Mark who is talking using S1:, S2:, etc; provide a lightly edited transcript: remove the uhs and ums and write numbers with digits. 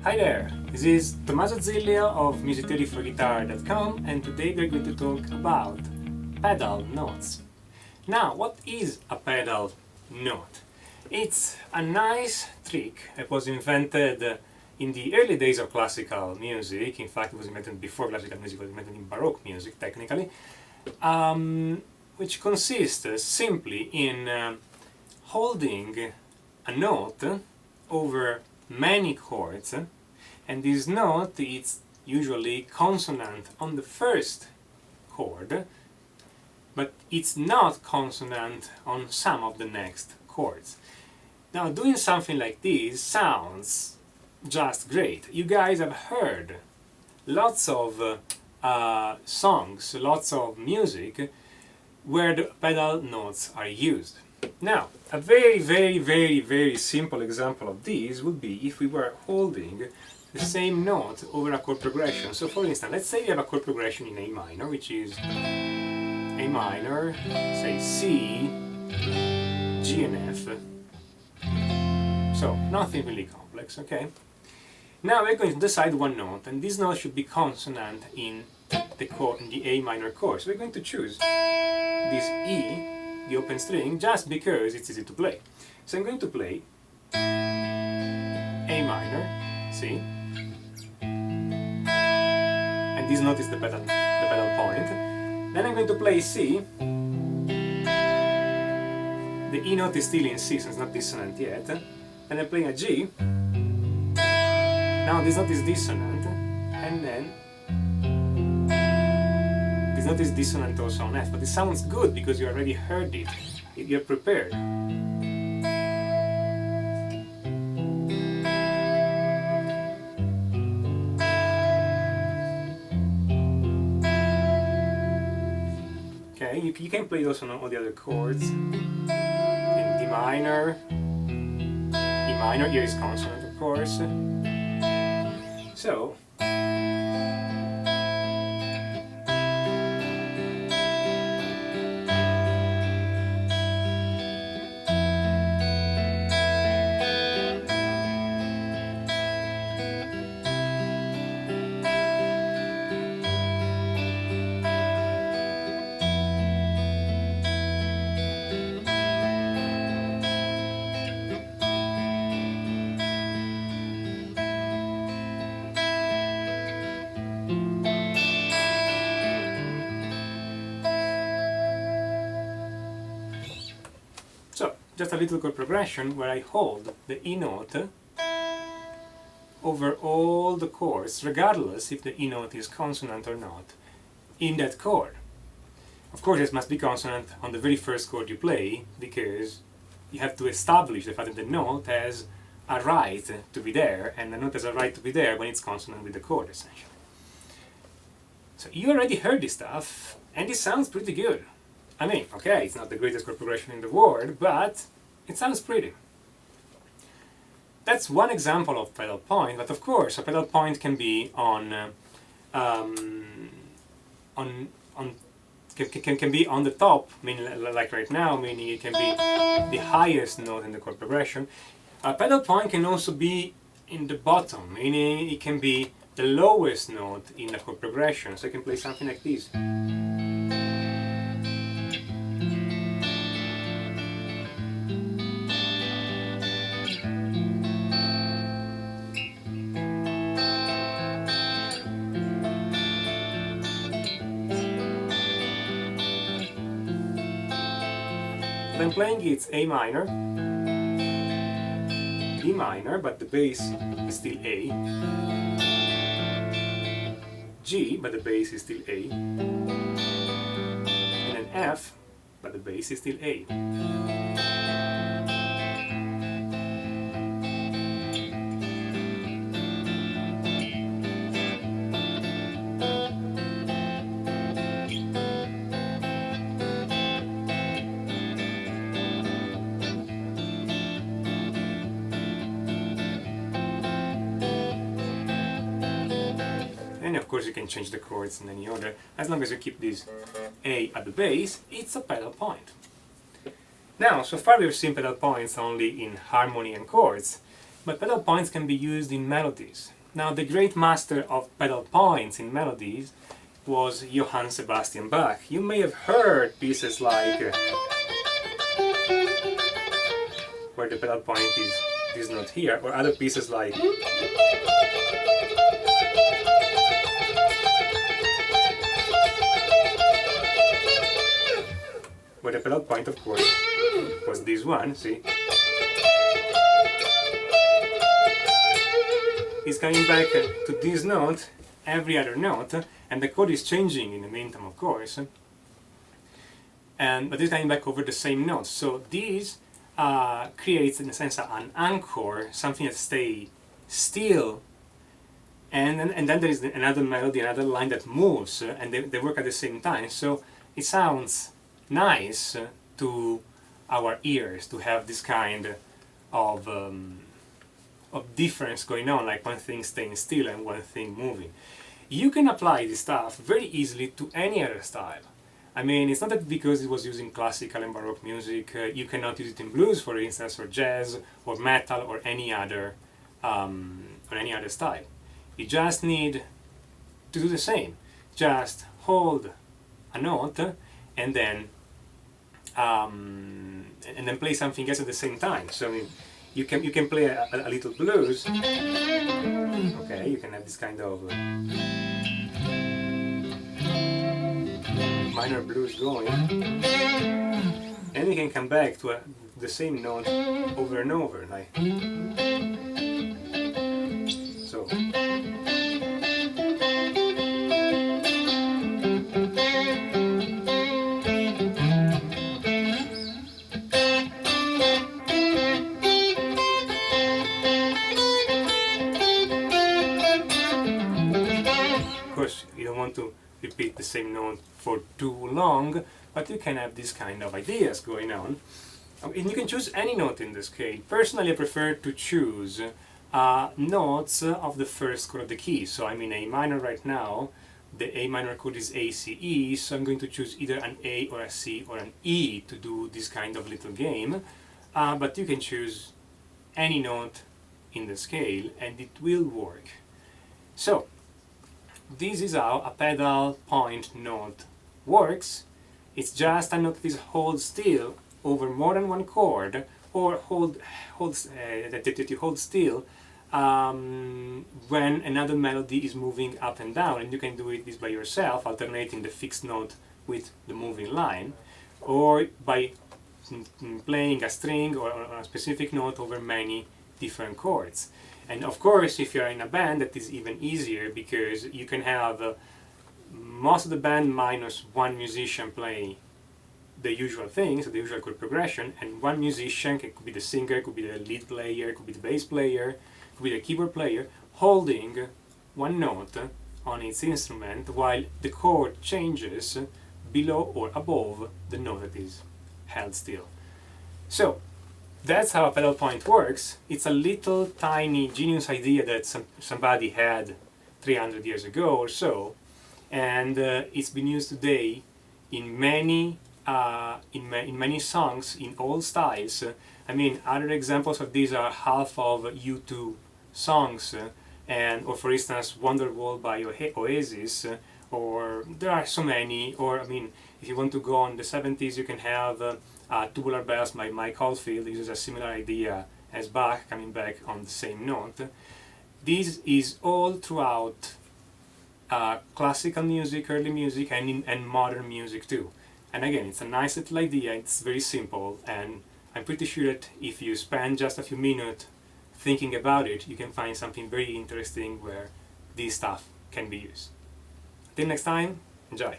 S1: Hi there, this is Tommaso Zillia of musictheoryforguitar.com, and today we're going to talk about pedal notes. Now, what is a pedal note? It's a nice trick that was invented in the early days of classical music. In fact, it was invented before classical music was invented in Baroque music, technically, which consists simply in holding a note over many chords, and this note is usually consonant on the first chord, but it's not consonant on some of the next chords. Now, doing something like this sounds just great. You guys have heard lots of songs, lots of music where the pedal notes are used. Now, a very simple example of this would be if we were holding the same note over a chord progression. So for instance, let's say we have a chord progression in A minor, which is A minor, say C, G and F. So, nothing really complex, okay? Now we're going to decide one note, and this note should be consonant in the chord, in the A minor chord. So we're going to choose this E, the open string, just because it's easy to play. So I'm going to play A minor, C, and this note is the pedal point. Then I'm going to play C. The E note is still in C, so it's not dissonant yet. And I'm playing a G. Now this note is dissonant, and then this note is dissonant also on F, but it sounds good because you already heard it. You're prepared. Okay, you can play those on all the other chords. In D minor, E minor, here is consonant of course. So, just a little chord progression where I hold the E note over all the chords, regardless if the E note is consonant or not, in that chord. Of course, it must be consonant on the very first chord you play, because you have to establish the fact that the note has a right to be there, and the note has a right to be there when it's consonant with the chord, essentially. So you already heard this stuff, and it sounds pretty good. I mean, okay, it's not the greatest chord progression in the world, but it sounds pretty. That's one example of pedal point, but of course a pedal point can be can be on the top, meaning like right now, meaning it can be the highest note in the chord progression. A pedal point can also be in the bottom, meaning it can be the lowest note in the chord progression. So I can play something like this. I'm playing it's A minor, D minor, but the bass is still A, G, but the bass is still A, and then F, but the bass is still A. And of course you can change the chords in any order. As long as you keep this A at the bass, it's a pedal point. Now, so far we've seen pedal points only in harmony and chords. But pedal points can be used in melodies. Now, the great master of pedal points in melodies was Johann Sebastian Bach. You may have heard pieces like where the pedal point is this note here, or other pieces like where the pedal point, of course, was this one, see? He's coming back to this note, every other note, and the chord is changing in the meantime, of course. But he's coming back over the same notes. So this creates, in a sense, an anchor, something that stays still, and then there is another melody, another line that moves, and they work at the same time. So it sounds nice to our ears to have this kind of difference going on, like one thing staying still and one thing moving. You can apply this stuff very easily to any other style. I mean, it's not that because it was used in classical and baroque music, you cannot use it in blues, for instance, or jazz, or metal, or any other style. You just need to do the same. Just hold a note and then play something else at the same time. So you can play a little blues. Okay, you can have this kind of minor blues going, and you can come back to the same note over and over, like so. Of course, you don't want to repeat the same note for too long, but you can have these kind of ideas going on. And you can choose any note in the scale. Personally, I prefer to choose notes of the first chord of the key. So I'm in A minor right now. The A minor chord is A, C, E, so I'm going to choose either an A or a C or an E to do this kind of little game. But you can choose any note in the scale and it will work. So, this is how a pedal point note works. It's just a note that is hold still over more than one chord, or that you hold still when another melody is moving up and down, and you can do this by yourself, alternating the fixed note with the moving line, or by playing a string or a specific note over many different chords. And of course, if you're in a band, that is even easier, because you can have most of the band minus one musician play the usual things, so the usual chord progression, and one musician, could be the singer, could be the lead player, could be the bass player, could be the keyboard player, holding one note on its instrument while the chord changes below or above the note that is held still. So, that's how a pedal point works. It's a little tiny genius idea that somebody had 300 years ago or so, and it's been used today in many songs in all styles. I mean, other examples of these are half of U2 songs, or for instance Wonderwall by Oasis, or there are so many. Or I mean, if you want to go on the 70s, you can have Tubular Bells by Mike Oldfield. This is a similar idea as Bach, coming back on the same note. This is all throughout classical music, early music, and modern music too. And again, it's a nice little idea, it's very simple, and I'm pretty sure that if you spend just a few minutes thinking about it, you can find something very interesting where this stuff can be used. Until next time, enjoy!